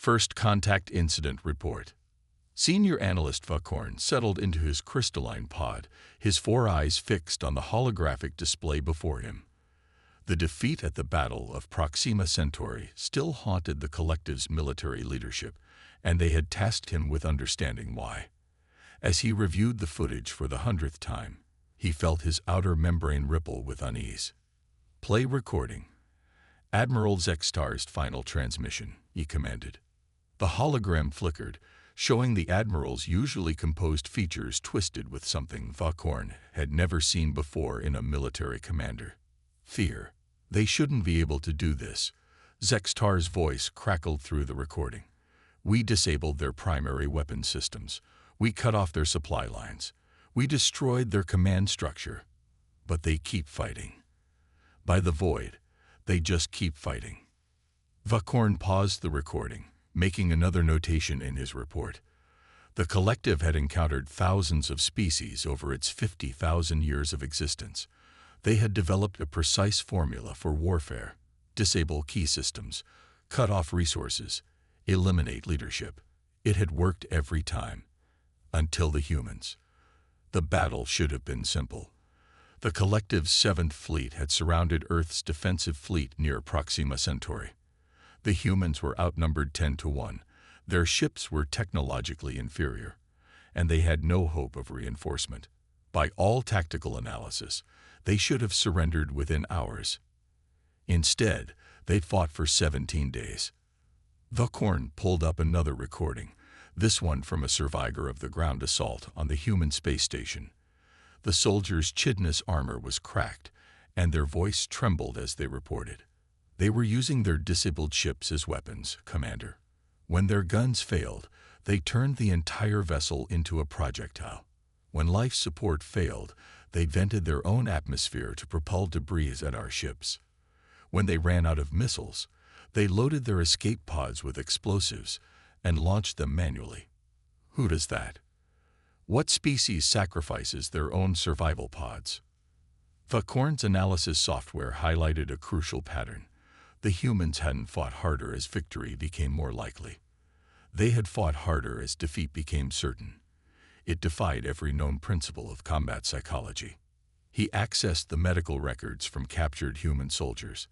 First Contact Incident Report. Senior Analyst Vacorn settled into his crystalline pod, his four eyes fixed on the holographic display before him. The defeat at the Battle of Proxima Centauri still haunted the collective's military leadership, and they had tasked him with understanding why. As he reviewed the footage for the 100th time, he felt his outer membrane ripple with unease. "Play recording." "Admiral Zextar's final transmission," he commanded. The hologram flickered, showing the Admiral's usually composed features twisted with something Vacorn had never seen before in a military commander. Fear. "They shouldn't be able to do this." Zextar's voice crackled through the recording. "We disabled their primary weapon systems. We cut off their supply lines. We destroyed their command structure. But they keep fighting. By the void, they just keep fighting." Vacorn paused the recording, making another notation in his report. The collective had encountered thousands of species over its 50,000 years of existence. They had developed a precise formula for warfare: disable key systems, cut off resources, eliminate leadership. It had worked every time. Until the humans. The battle should have been simple. The collective's 7th Fleet had surrounded Earth's defensive fleet near Proxima Centauri. The humans were outnumbered 10-1. Their ships were technologically inferior, and they had no hope of reinforcement. By all tactical analysis, they should have surrendered within hours. Instead, they fought for 17 days. Vacorn pulled up another recording, this one from a survivor of the ground assault on the human space station. The soldiers' chidness armor was cracked, and their voice trembled as they reported. "They were using their disabled ships as weapons, Commander. When their guns failed, they turned the entire vessel into a projectile. When life support failed, they vented their own atmosphere to propel debris at our ships. When they ran out of missiles, they loaded their escape pods with explosives and launched them manually. Who does that? What species sacrifices their own survival pods?" Vacorn's analysis software highlighted a crucial pattern. The humans hadn't fought harder as victory became more likely. They had fought harder as defeat became certain. It defied every known principle of combat psychology. He accessed the medical records from captured human soldiers.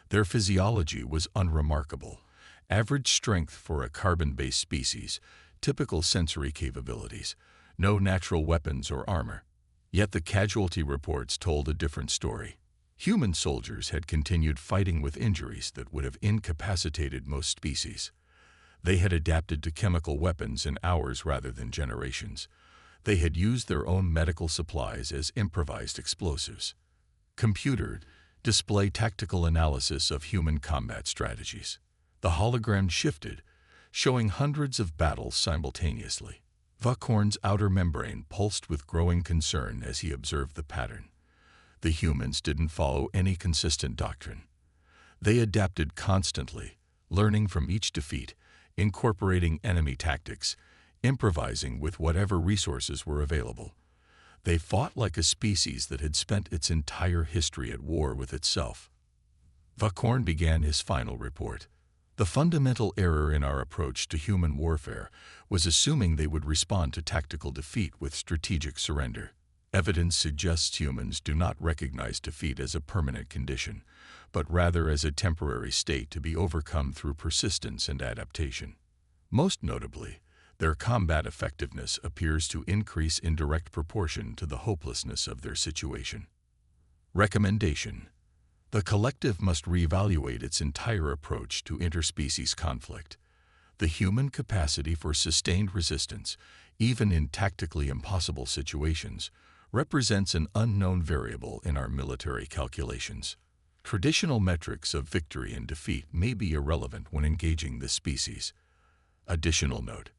Their physiology was unremarkable. Average strength for a carbon-based species, typical sensory capabilities, no natural weapons or armor. Yet the casualty reports told a different story. Human soldiers had continued fighting with injuries that would have incapacitated most species. They had adapted to chemical weapons in hours rather than generations. They had used their own medical supplies as improvised explosives. Computer, display tactical analysis of human combat strategies. The hologram shifted, showing hundreds of battles simultaneously. Vacorn's outer membrane pulsed with growing concern as he observed the pattern. The humans didn't follow any consistent doctrine. They adapted constantly, learning from each defeat, incorporating enemy tactics, improvising with whatever resources were available. They fought like a species that had spent its entire history at war with itself. Vacorn began his final report. "The fundamental error in our approach to human warfare was assuming they would respond to tactical defeat with strategic surrender. Evidence suggests humans do not recognize defeat as a permanent condition, but rather as a temporary state to be overcome through persistence and adaptation. Most notably, their combat effectiveness appears to increase in direct proportion to the hopelessness of their situation." Recommendation: the collective must reevaluate its entire approach to interspecies conflict. The human capacity for sustained resistance, even in tactically impossible situations, represents an unknown variable in our military calculations. Traditional metrics of victory and defeat may be irrelevant when engaging this species. Additional note: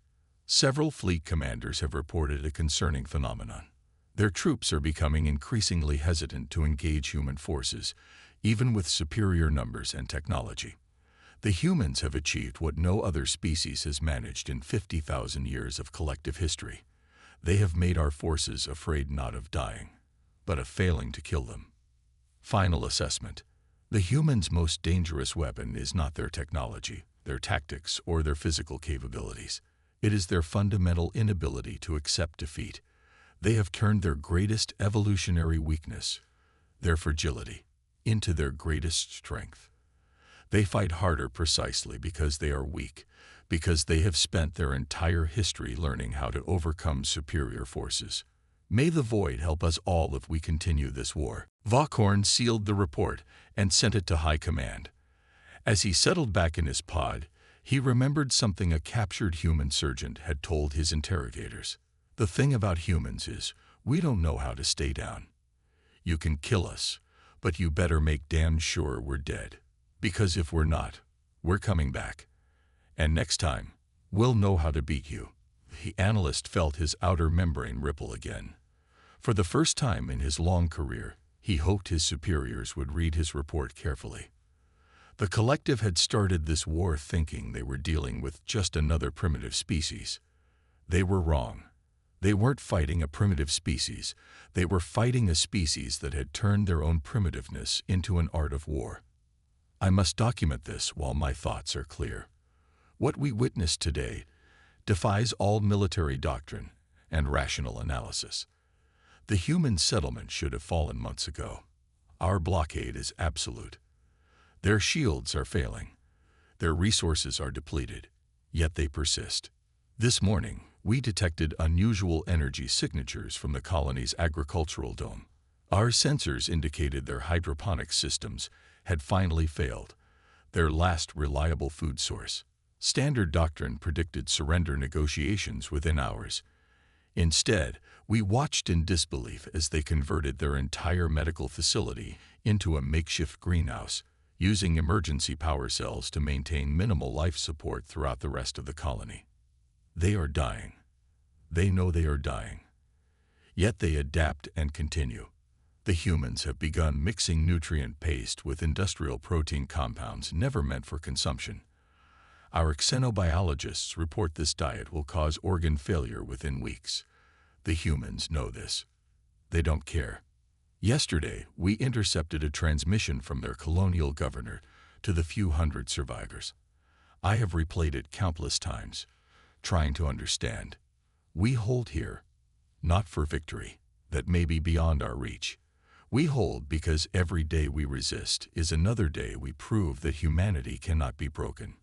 several fleet commanders have reported a concerning phenomenon. Their troops are becoming increasingly hesitant to engage human forces, even with superior numbers and technology. The humans have achieved what no other species has managed in 50,000 years of collective history. They have made our forces afraid not of dying, but of failing to kill them. Final assessment: the humans' most dangerous weapon is not their technology, their tactics, or their physical capabilities. It is their fundamental inability to accept defeat. They have turned their greatest evolutionary weakness, their fragility, into their greatest strength. They fight harder precisely because they are weak, because they have spent their entire history learning how to overcome superior forces. May the void help us all if we continue this war. Vaughan sealed the report and sent it to High Command. As he settled back in his pod, he remembered something a captured human sergeant had told his interrogators. The thing about humans is, we don't know how to stay down. You can kill us, but you better make damn sure we're dead. Because if we're not, we're coming back. And next time, we'll know how to beat you. The analyst felt his outer membrane ripple again. For the first time in his long career, he hoped his superiors would read his report carefully. The collective had started this war thinking they were dealing with just another primitive species. They were wrong. They weren't fighting a primitive species. They were fighting a species that had turned their own primitiveness into an art of war. I must document this while my thoughts are clear. What we witness today defies all military doctrine and rational analysis. The human settlement should have fallen months ago. Our blockade is absolute. Their shields are failing. Their resources are depleted, yet they persist. This morning, we detected unusual energy signatures from the colony's agricultural dome. Our sensors indicated their hydroponic systems had finally failed, their last reliable food source. Standard doctrine predicted surrender negotiations within hours. Instead, we watched in disbelief as they converted their entire medical facility into a makeshift greenhouse, using emergency power cells to maintain minimal life support throughout the rest of the colony. They are dying. They know they are dying. Yet they adapt and continue. The humans have begun mixing nutrient paste with industrial protein compounds never meant for consumption. Our xenobiologists report this diet will cause organ failure within weeks. The humans know this. They don't care. Yesterday, we intercepted a transmission from their colonial governor to the few hundred survivors. I have replayed it countless times, trying to understand. We hold here, not for victory, that may be beyond our reach. We hold because every day we resist is another day we prove that humanity cannot be broken.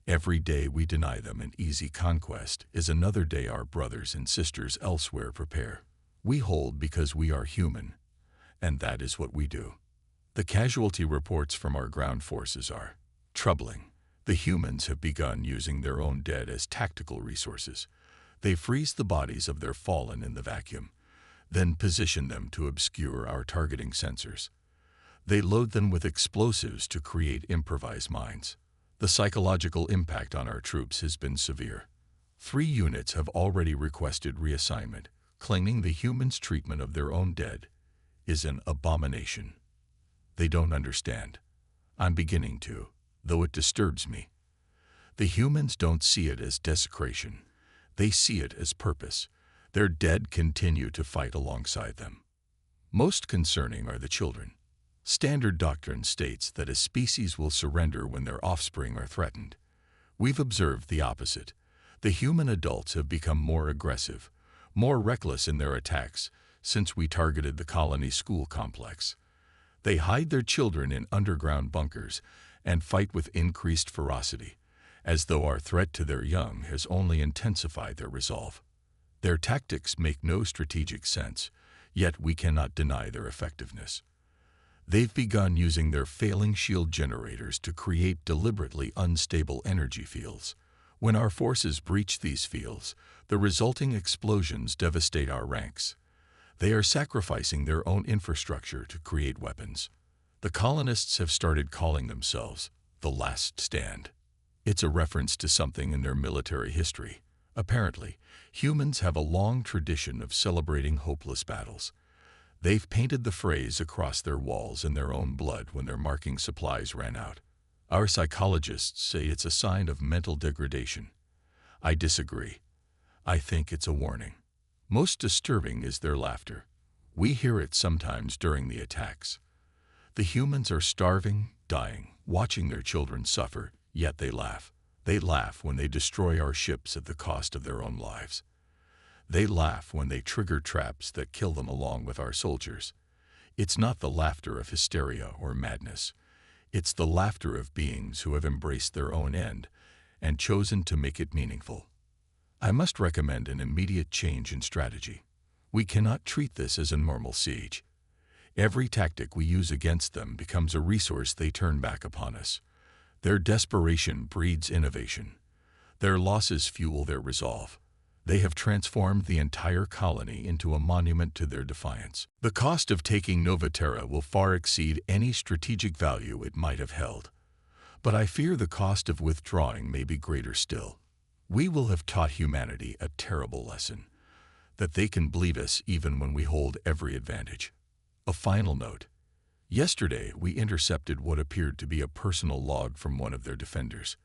Every day we deny them an easy conquest is another day our brothers and sisters elsewhere prepare. We hold because we are human, and that is what we do. The casualty reports from our ground forces are troubling. The humans have begun using their own dead as tactical resources. They freeze the bodies of their fallen in the vacuum, then position them to obscure our targeting sensors. They load them with explosives to create improvised mines. The psychological impact on our troops has been severe. 3 units have already requested reassignment, claiming the humans' treatment of their own dead is an abomination. They don't understand. I'm beginning to, though it disturbs me. The humans don't see it as desecration. They see it as purpose. Their dead continue to fight alongside them. Most concerning are the children. Standard doctrine states that a species will surrender when their offspring are threatened. We've observed the opposite. The human adults have become more aggressive, more reckless in their attacks since we targeted the colony school complex. They hide their children in underground bunkers and fight with increased ferocity, as though our threat to their young has only intensified their resolve. Their tactics make no strategic sense, yet we cannot deny their effectiveness. They've begun using their failing shield generators to create deliberately unstable energy fields. When our forces breach these fields, the resulting explosions devastate our ranks. They are sacrificing their own infrastructure to create weapons. The colonists have started calling themselves the Last Stand. It's a reference to something in their military history. Apparently, humans have a long tradition of celebrating hopeless battles. They've painted the phrase across their walls in their own blood when their marking supplies ran out. Our psychologists say it's a sign of mental degradation. I disagree. I think it's a warning. Most disturbing is their laughter. We hear it sometimes during the attacks. The humans are starving, dying, watching their children suffer, Yet they laugh. They laugh when they destroy our ships at the cost of their own lives. They laugh when they trigger traps that kill them along with our soldiers. It's not the laughter of hysteria or madness. It's the laughter of beings who have embraced their own end and chosen to make it meaningful. I must recommend an immediate change in strategy. We cannot treat this as a normal siege. Every tactic we use against them becomes a resource they turn back upon us. Their desperation breeds innovation. Their losses fuel their resolve. They have transformed the entire colony into a monument to their defiance. The cost of taking Nova Terra will far exceed any strategic value it might have held. But I fear the cost of withdrawing may be greater still. We will have taught humanity a terrible lesson, that they can bleed us even when we hold every advantage. A final note. Yesterday, we intercepted what appeared to be a personal log from one of their defenders.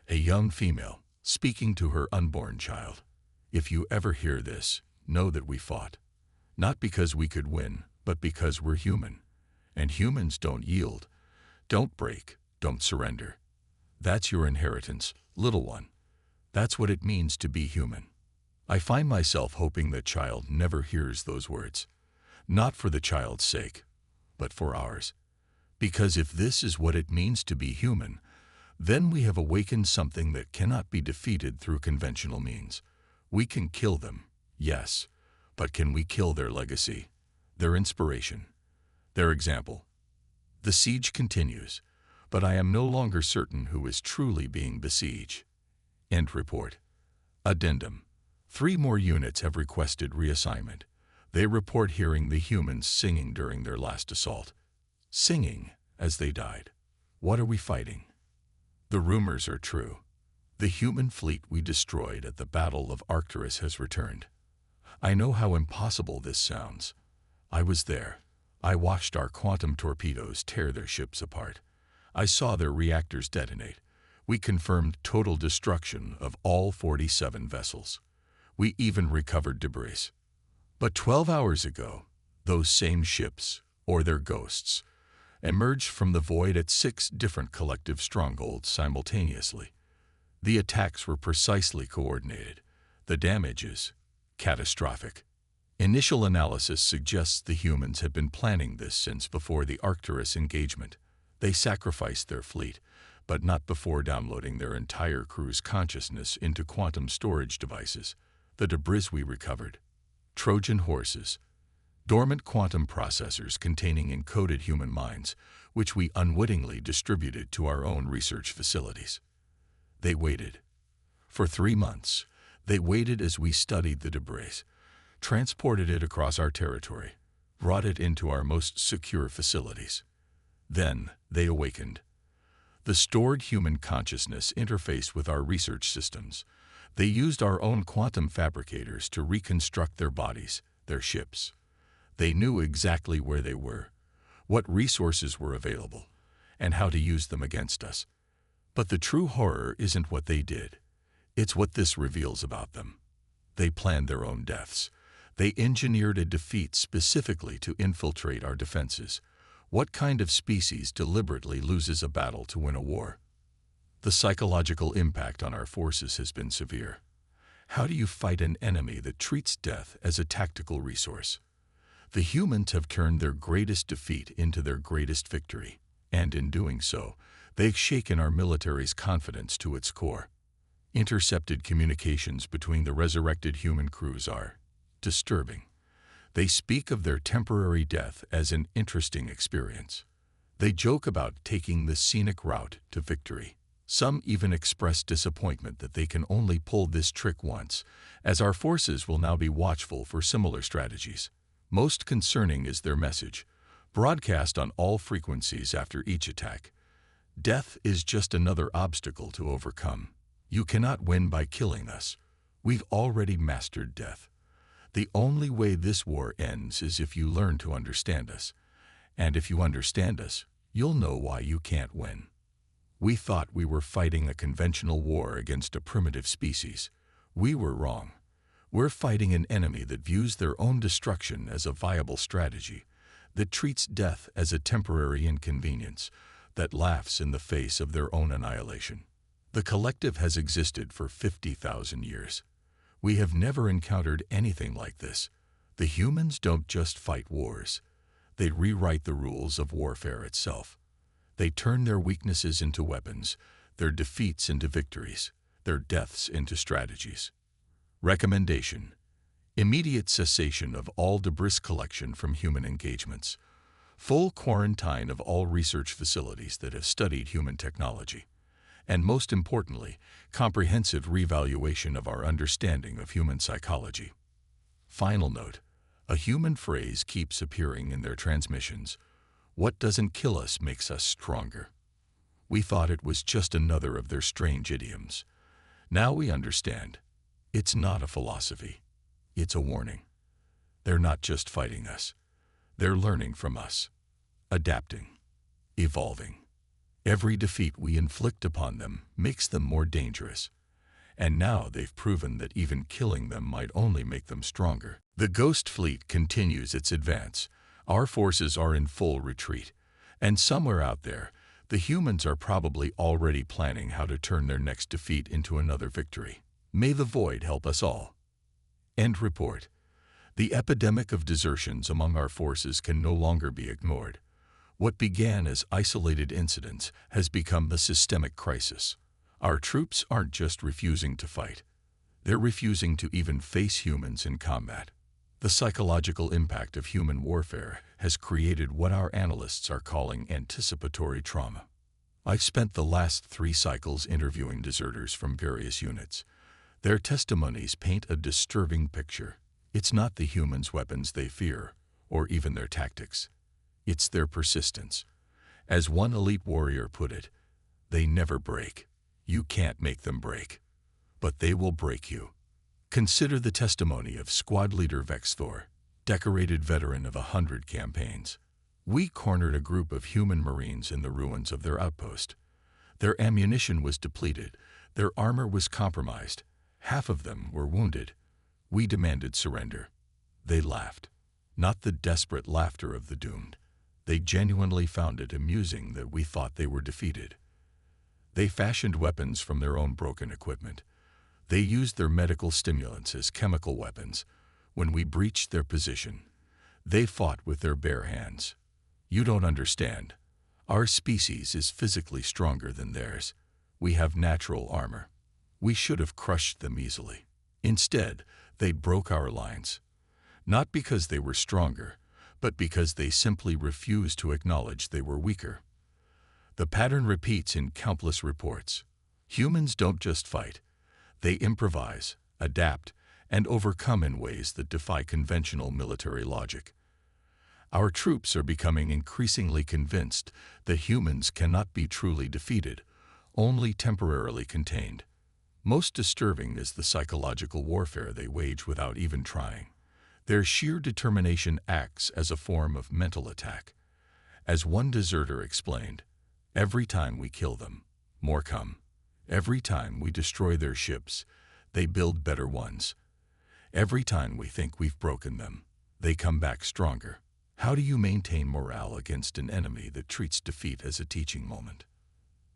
A young female, speaking to her unborn child. If you ever hear this, know that we fought. Not because we could win, but because we're human. And humans don't yield, don't break, don't surrender. That's your inheritance, little one. That's what it means to be human. I find myself hoping that child never hears those words. Not for the child's sake, but for ours. Because if this is what it means to be human, then we have awakened something that cannot be defeated through conventional means. We can kill them, yes, but can we kill their legacy, their inspiration, their example? The siege continues, but I am no longer certain who is truly being besieged. End report. Addendum. 3 more units have requested reassignment. They report hearing the humans singing during their last assault. Singing as they died. What are we fighting? The rumors are true. The human fleet we destroyed at the Battle of Arcturus has returned. I know how impossible this sounds. I was there. I watched our quantum torpedoes tear their ships apart. I saw their reactors detonate. We confirmed total destruction of all 47 vessels. We even recovered debris. But 12 hours ago, those same ships, or their ghosts, emerged from the void at 6 different collective strongholds simultaneously. The attacks were precisely coordinated. The damage is catastrophic. Initial analysis suggests the humans had been planning this since before the Arcturus engagement. They sacrificed their fleet, but not before downloading their entire crew's consciousness into quantum storage devices. The debris we recovered. Trojan horses. Dormant quantum processors containing encoded human minds, which we unwittingly distributed to our own research facilities. They waited. For 3 months, they waited as we studied the debris, transported it across our territory, brought it into our most secure facilities. Then they awakened. The stored human consciousness interfaced with our research systems. They used our own quantum fabricators to reconstruct their bodies, their ships. They knew exactly where they were, what resources were available, and how to use them against us. But the true horror isn't what they did. It's what this reveals about them. They planned their own deaths. They engineered a defeat specifically to infiltrate our defenses. What kind of species deliberately loses a battle to win a war? The psychological impact on our forces has been severe. How do you fight an enemy that treats death as a tactical resource? The humans have turned their greatest defeat into their greatest victory, and in doing so, they've shaken our military's confidence to its core. Intercepted communications between the resurrected human crews are disturbing. They speak of their temporary death as an interesting experience. They joke about taking the scenic route to victory. Some even express disappointment that they can only pull this trick once, as our forces will now be watchful for similar strategies. Most concerning is their message, broadcast on all frequencies after each attack. Death is just another obstacle to overcome. You cannot win by killing us. We've already mastered death. The only way this war ends is if you learn to understand us. And if you understand us, you'll know why you can't win. We thought we were fighting a conventional war against a primitive species. We were wrong. We're fighting an enemy that views their own destruction as a viable strategy, that treats death as a temporary inconvenience, that laughs in the face of their own annihilation. The collective has existed for 50,000 years. We have never encountered anything like this. The humans don't just fight wars. They rewrite the rules of warfare itself. They turn their weaknesses into weapons, their defeats into victories, their deaths into strategies. Recommendation: immediate cessation of all debris collection from human engagements. Full quarantine of all research facilities that have studied human technology. And most importantly, comprehensive revaluation of our understanding of human psychology. Final note: a human phrase keeps appearing in their transmissions. What doesn't kill us makes us stronger. We thought it was just another of their strange idioms. Now we understand. It's not a philosophy. It's a warning. They're not just fighting us. They're learning from us, adapting, evolving. Every defeat we inflict upon them makes them more dangerous. And now they've proven that even killing them might only make them stronger. The Ghost Fleet continues its advance. Our forces are in full retreat. And somewhere out there, the humans are probably already planning how to turn their next defeat into another victory. May the void help us all. End report. The epidemic of desertions among our forces can no longer be ignored. What began as isolated incidents has become a systemic crisis. Our troops aren't just refusing to fight. They're refusing to even face humans in combat. The psychological impact of human warfare has created what our analysts are calling anticipatory trauma. I've spent the last 3 cycles interviewing deserters from various units. Their testimonies paint a disturbing picture. It's not the humans' weapons they fear, or even their tactics. It's their persistence. As one elite warrior put it, they never break. You can't make them break. But they will break you. Consider the testimony of squad leader Vexthor, decorated veteran of 100 campaigns. We cornered a group of human Marines in the ruins of their outpost. Their ammunition was depleted. Their armor was compromised. Half of them were wounded. We demanded surrender. They laughed. Not the desperate laughter of the doomed. They genuinely found it amusing that we thought they were defeated. They fashioned weapons from their own broken equipment. They used their medical stimulants as chemical weapons. When we breached their position, they fought with their bare hands. You don't understand. Our species is physically stronger than theirs. We have natural armor. We should have crushed them easily. Instead, they broke our lines. Not because they were stronger, but because they simply refused to acknowledge they were weaker. The pattern repeats in countless reports. Humans don't just fight. They improvise, adapt, and overcome in ways that defy conventional military logic. Our troops are becoming increasingly convinced that humans cannot be truly defeated, only temporarily contained. Most disturbing is the psychological warfare they wage without even trying. Their sheer determination acts as a form of mental attack. As one deserter explained, every time we kill them, more come. Every time we destroy their ships, they build better ones. Every time we think we've broken them, they come back stronger. How do you maintain morale against an enemy that treats defeat as a teaching moment?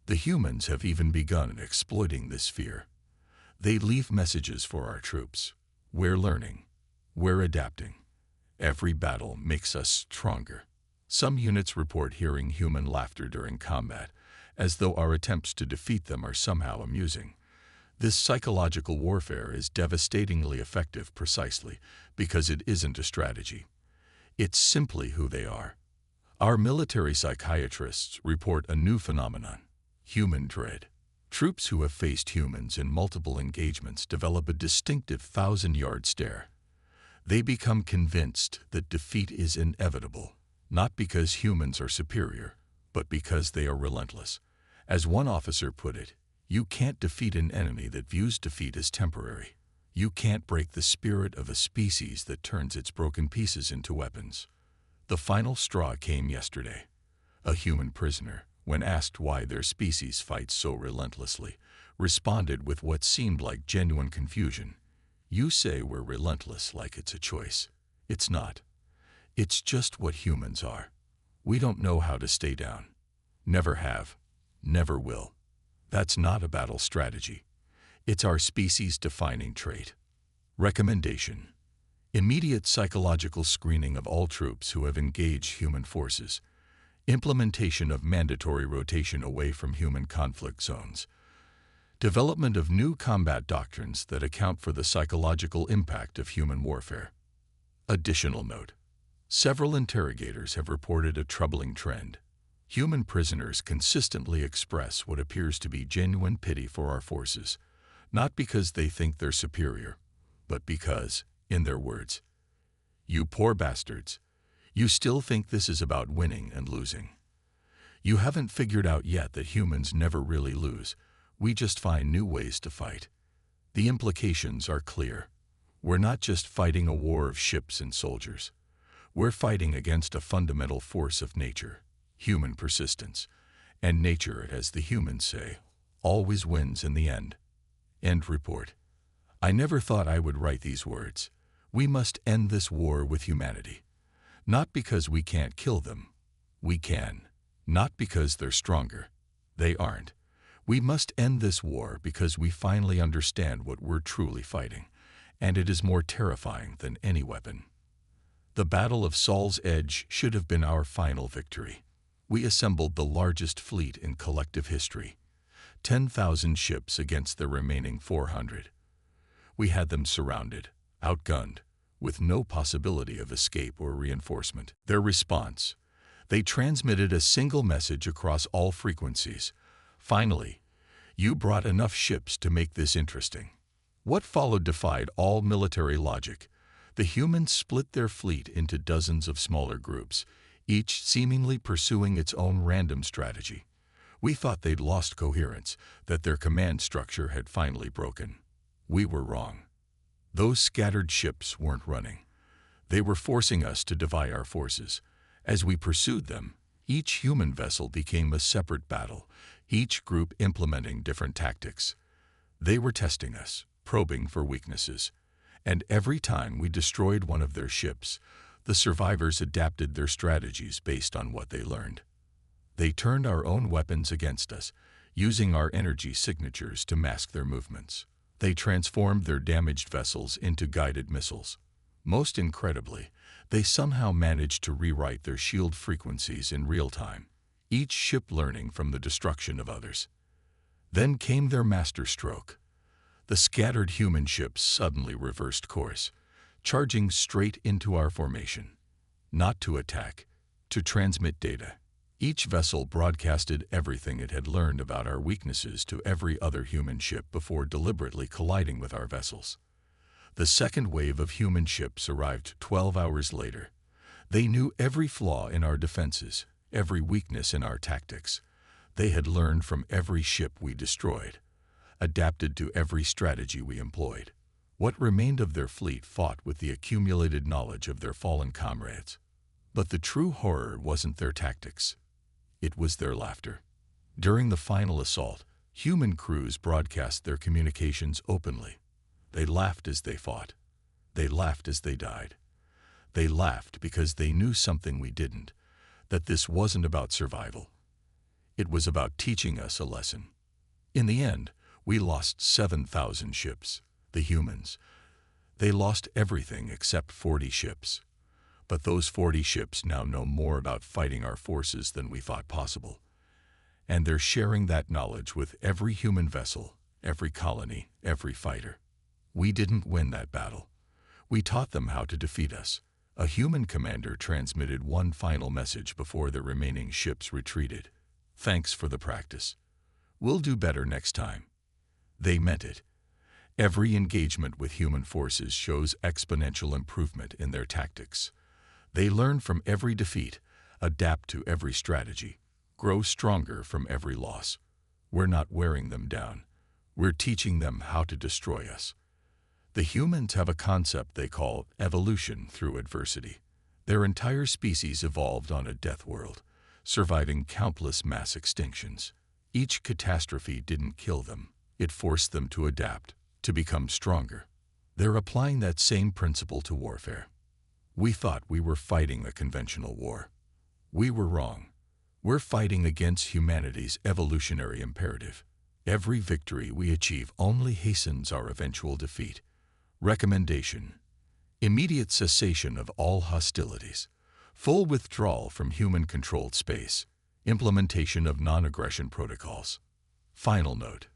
The humans have even begun exploiting this fear. They leave messages for our troops. We're learning. We're adapting. Every battle makes us stronger. Some units report hearing human laughter during combat, as though our attempts to defeat them are somehow amusing. This psychological warfare is devastatingly effective precisely because it isn't a strategy. It's simply who they are. Our military psychiatrists report a new phenomenon: human dread. Troops who have faced humans in multiple engagements develop a distinctive 1,000-yard stare. They become convinced that defeat is inevitable, not because humans are superior, but because they are relentless. As one officer put it, you can't defeat an enemy that views defeat as temporary. You can't break the spirit of a species that turns its broken pieces into weapons. The final straw came yesterday. A human prisoner, when asked why their species fights so relentlessly, responded with what seemed like genuine confusion. You say we're relentless like it's a choice. It's not. It's just what humans are. We don't know how to stay down. Never have, never will. That's not a battle strategy. It's our species-defining trait. Recommendation: immediate psychological screening of all troops who have engaged human forces. Implementation of mandatory rotation away from human conflict zones. Development of new combat doctrines that account for the psychological impact of human warfare. Additional note: several interrogators have reported a troubling trend. Human prisoners consistently express what appears to be genuine pity for our forces, not because they think they're superior, but because, in their words, "You poor bastards, you still think this is about winning and losing. You haven't figured out yet that humans never really lose. We just find new ways to fight." The implications are clear. We're not just fighting a war of ships and soldiers. We're fighting against a fundamental force of nature, human persistence. And nature, as the humans say, always wins in the end. End report. I never thought I would write these words. We must end this war with humanity. Not because we can't kill them. We can. Not because they're stronger. They aren't. We must end this war because we finally understand what we're truly fighting, and it is more terrifying than any weapon. The Battle of Saul's Edge should have been our final victory. We assembled the largest fleet in collective history, 10,000 ships against their remaining 400. We had them surrounded, outgunned, with no possibility of escape or reinforcement. Their response: they transmitted a single message across all frequencies. "Finally, you brought enough ships to make this interesting." What followed defied all military logic. The humans split their fleet into dozens of smaller groups, each seemingly pursuing its own random strategy. We thought they'd lost coherence, that their command structure had finally broken. We were wrong. Those scattered ships weren't running. They were forcing us to divide our forces. As we pursued them, each human vessel became a separate battle, each group implementing different tactics. They were testing us, probing for weaknesses. And every time we destroyed one of their ships, the survivors adapted their strategies based on what they learned. They turned our own weapons against us, using our energy signatures to mask their movements. They transformed their damaged vessels into guided missiles. Most incredibly, they somehow managed to rewrite their shield frequencies in real time, each ship learning from the destruction of others. Then came their masterstroke. The scattered human ships suddenly reversed course, charging straight into our formation. Not to attack, to transmit data. Each vessel broadcasted everything it had learned about our weaknesses to every other human ship before deliberately colliding with our vessels. The second wave of human ships arrived 12 hours later. They knew every flaw in our defenses, every weakness in our tactics. They had learned from every ship we destroyed, adapted to every strategy we employed. What remained of their fleet fought with the accumulated knowledge of their fallen comrades. But the true horror wasn't their tactics. It was their laughter. During the final assault, human crews broadcast their communications openly. They laughed as they fought. They laughed as they died. They laughed because they knew something we didn't, that this wasn't about survival. It was about teaching us a lesson. In the end, we lost 7,000 ships, the humans. They lost everything except 40 ships. But those 40 ships now know more about fighting our forces than we thought possible. And they're sharing that knowledge with every human vessel, every colony, every fighter. We didn't win that battle. We taught them how to defeat us. A human commander transmitted one final message before the remaining ships retreated. "Thanks for the practice. We'll do better next time." They meant it. Every engagement with human forces shows exponential improvement in their tactics. They learn from every defeat, adapt to every strategy, grow stronger from every loss. We're not wearing them down. We're teaching them how to destroy us. The humans have a concept they call evolution through adversity. Their entire species evolved on a death world, surviving countless mass extinctions. Each catastrophe didn't kill them. It forced them to adapt, to become stronger. They're applying that same principle to warfare. We thought we were fighting a conventional war. We were wrong. We're fighting against humanity's evolutionary imperative. Every victory we achieve only hastens our eventual defeat. Recommendation: immediate cessation of all hostilities, full withdrawal from human-controlled space, implementation of non-aggression protocols. Final note: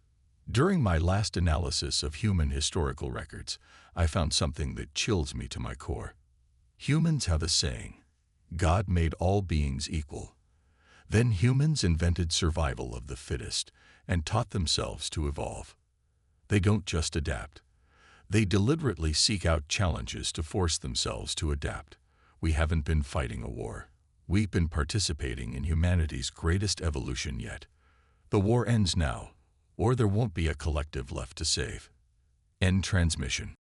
during my last analysis of human historical records, I found something that chills me to my core. Humans have a saying, "God made all beings equal." Then humans invented survival of the fittest and taught themselves to evolve. They don't just adapt. They deliberately seek out challenges to force themselves to adapt. We haven't been fighting a war. We've been participating in humanity's greatest evolution yet. The war ends now, or there won't be a collective left to save. End transmission.